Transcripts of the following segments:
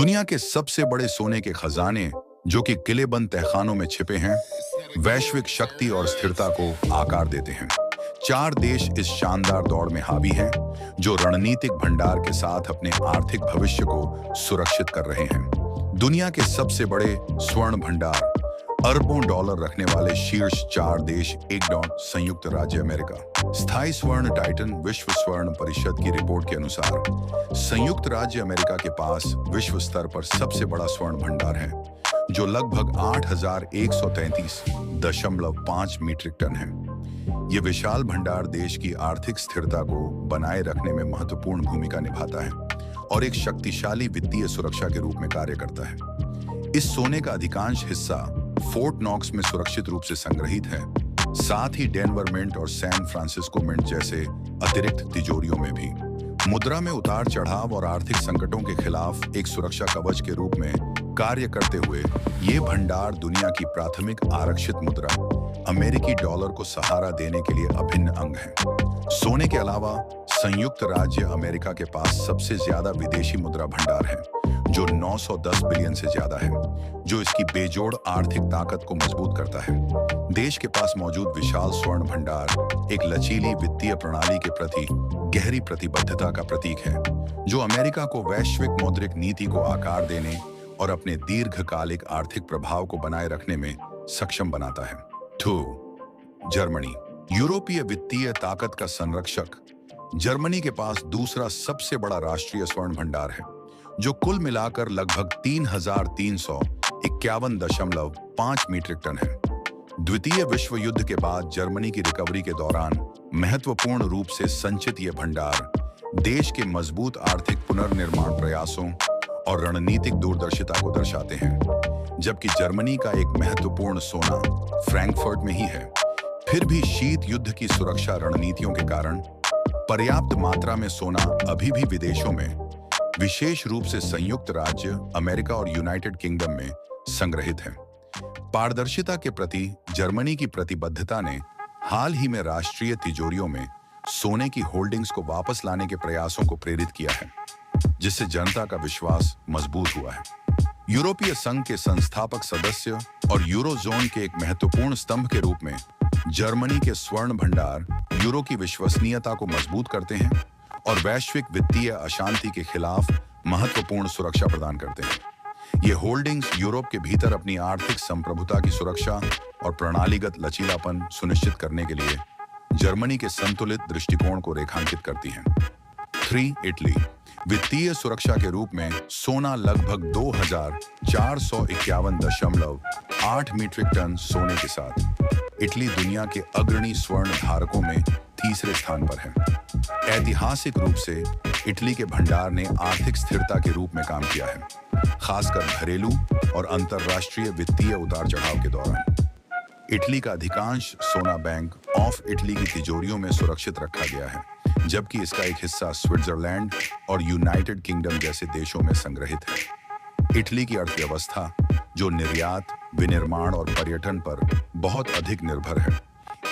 दुनिया के सबसे बड़े सोने के खजाने जो कि किलेबंद तहखानों में छिपे हैं, वैश्विक शक्ति और स्थिरता को आकार देते हैं। 4 देश इस शानदार दौड़ में हावी हैं, जो रणनीतिक भंडार के साथ अपने आर्थिक भविष्य को सुरक्षित कर रहे हैं। दुनिया के सबसे बड़े स्वर्ण भंडार, अरबों डॉलर रखने वाले शीर्ष 4 देश। 1. संयुक्त राज्य अमेरिका। स्थायी स्वर्ण टाइटन विश्व स्वर्ण परिषद की रिपोर्ट के अनुसार संयुक्त राज्य अमेरिका के पास विश्व स्तर पर सबसे बड़ा स्वर्ण भंडार है, जो लगभग 8,133.5 मीट्रिक टन है। ये विशाल भंडार देश की आर्थिक स्थिरता को बनाए रखने में महत्वपूर्ण भूमिका निभाता है और एक शक्तिशाली वित्तीय सुरक्षा के रूप में कार्य करता है। इस सोने का अधिकांश हिस्सा फोर्ट नॉक्स में सुरक्षित रूप से संग्रहित है, साथ ही डेनवर मिंट और सैन फ्रांसिस्को मिंट जैसे अतिरिक्त तिजोरियों में भी। मुद्रा में उतार चढ़ाव और आर्थिक संकटों के खिलाफ एक सुरक्षा कवच के रूप में कार्य करते हुए ये भंडार दुनिया की प्राथमिक आरक्षित मुद्रा अमेरिकी डॉलर को सहारा देने के लिए अभिन्न अंग है। सोने के अलावा संयुक्त राज्य अमेरिका के पास सबसे ज्यादा विदेशी मुद्रा भंडार है, जो 910 बिलियन से ज्यादा है, जो इसकी बेजोड़ आर्थिक ताकत को मजबूत करता है। देश के पास मौजूद विशाल स्वर्ण भंडार एक लचीली वित्तीय प्रणाली के प्रति गहरी प्रतिबद्धता का प्रतीक है, जो अमेरिका को वैश्विक मौद्रिक नीति को आकार देने और अपने दीर्घकालिक आर्थिक प्रभाव को बनाए रखने में सक्षम बनाता है। 2. जर्मनी। यूरोपीय वित्तीय ताकत का संरक्षक जर्मनी के पास दूसरा सबसे बड़ा राष्ट्रीय स्वर्ण भंडार है, जो कुल मिलाकर लगभग 3,351.5 मीट्रिक टन है। द्वितीय विश्व युद्ध के बाद जर्मनी की रिकवरी के दौरान महत्वपूर्ण रूप से संचित यह भंडार देश के मजबूत आर्थिक पुनर्निर्माण प्रयासों और रणनीतिक दूरदर्शिता को दर्शाते हैं। जबकि जर्मनी का एक महत्वपूर्ण सोना फ्रैंकफर्ट में ही है, फिर भी शीत युद्ध की सुरक्षा रणनीतियों के कारण पर्याप्त मात्रा में सोना अभी भी विदेशों में, विशेष रूप से संयुक्त राज्य अमेरिका और यूनाइटेड किंगडम में संग्रहित है। पारदर्शिता के प्रति जर्मनी की प्रतिबद्धता ने हाल ही में राष्ट्रीय तिजोरियों में सोने की होल्डिंग्स को वापस लाने के प्रयासों को प्रेरित किया है, जिससे जनता का विश्वास मजबूत हुआ है। यूरोपीय संघ के संस्थापक सदस्य और यूरोजोन के एक महत्वपूर्ण स्तंभ के रूप में जर्मनी के स्वर्ण भंडार यूरो की विश्वसनीयता को मजबूत करते हैं और वैश्विक वित्तीय अशांति के खिलाफ महत्वपूर्ण सुरक्षा प्रदान करते हैं। ये होल्डिंग्स यूरोप के भीतर अपनी आर्थिक संप्रभुता की सुरक्षा और प्रणालीगत लचीलापन सुनिश्चित करने के लिए जर्मनी के संतुलित दृष्टिकोण को रेखांकित करती हैं। 3. इटली। वित्तीय सुरक्षा के रूप में सोना लगभग 2,451.8 मीट्रिक टन सोने के साथ इटली दुनिया के अग्रणी स्वर्ण धारकों में तीसरे स्थान पर है। ऐतिहासिक रूप से इटली के भंडार ने आर्थिक स्थिरता के रूप में काम किया है, खासकर घरेलू और अंतर्राष्ट्रीय वित्तीय उतार चढ़ाव के दौरान। इटली का अधिकांश सोना बैंक ऑफ इटली की तिजोरियों में सुरक्षित रखा गया है, जबकि इसका एक हिस्सा स्विट्जरलैंड और यूनाइटेड किंगडम जैसे देशों में संग्रहित है। इटली की अर्थव्यवस्था, जो निर्यात, विनिर्माण और पर्यटन पर बहुत अधिक निर्भर है,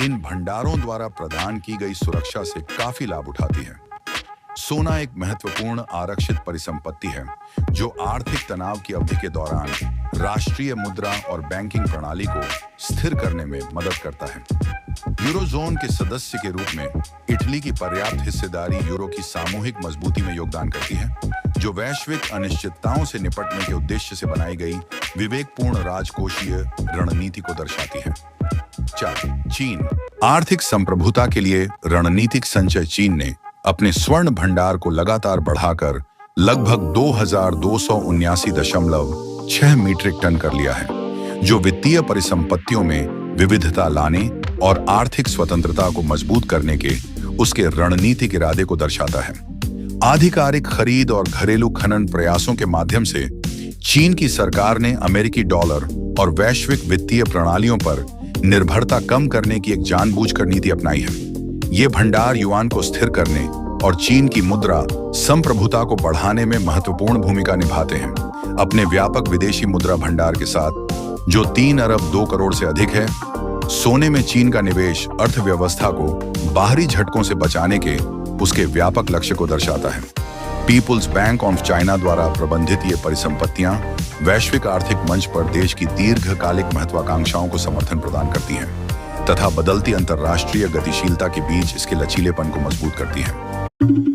इन भंडारों द्वारा प्रदान की गई सुरक्षा से काफी लाभ उठाती है। सोना एक महत्वपूर्ण आरक्षित परिसंपत्ति है, जो आर्थिक तनाव की अवधि के दौरान राष्ट्रीय मुद्रा और बैंकिंग प्रणाली को स्थिर करने में मदद करता है। यूरोजोन के सदस्य के रूप में इटली की पर्याप्त हिस्सेदारी यूरो की सामूहिक मजबूती में योगदान करती है, जो वैश्विक अनिश्चितताओं से निपटने के उद्देश्य से बनाई गई विवेकपूर्ण राजकोषीय रणनीति को दर्शाती है। 4. चीन। आर्थिक संप्रभुता के लिए रणनीतिक संचय चीन ने अपने स्वर्ण भंडार को लगातार बढ़ाकर लगभग 2,279.6 मीट्रिक टन कर लिया है, जो वित्तीय परिसंपत्तियों में विविधता लाने और आर्थिक स्वतंत्रता को मजबूत करने के उसके रणनीतिक इरादे को दर्शाता है। आधिकारिक खरीद और घरेलू खनन प्रयासों के माध्यम से चीन की सरकार ने अमेरिकी डॉलर और वैश्विक वित्तीय प्रणालियों पर निर्भरता कम करने की एक जानबूझकर नीति अपनाई है। ये भंडार युआन को स्थिर करने और चीन की मुद्रा संप्रभुता को बढ़ाने में महत्वपूर्ण भूमिका निभाते हैं। अपने व्यापक विदेशी मुद्रा भंडार के साथ, जो 3 अरब 2 करोड़ से अधिक है, सोने में चीन का निवेश अर्थव्यवस्था को बाहरी झटकों से बचाने के उसके व्यापक लक्ष्य को दर्शाता है। पीपुल्स बैंक ऑफ चाइना द्वारा प्रबंधित ये परिसंपत्तियां वैश्विक आर्थिक मंच पर देश की दीर्घकालिक महत्वाकांक्षाओं को समर्थन प्रदान करती हैं तथा बदलती अंतर्राष्ट्रीय गतिशीलता के बीच इसके लचीलेपन को मजबूत करती हैं।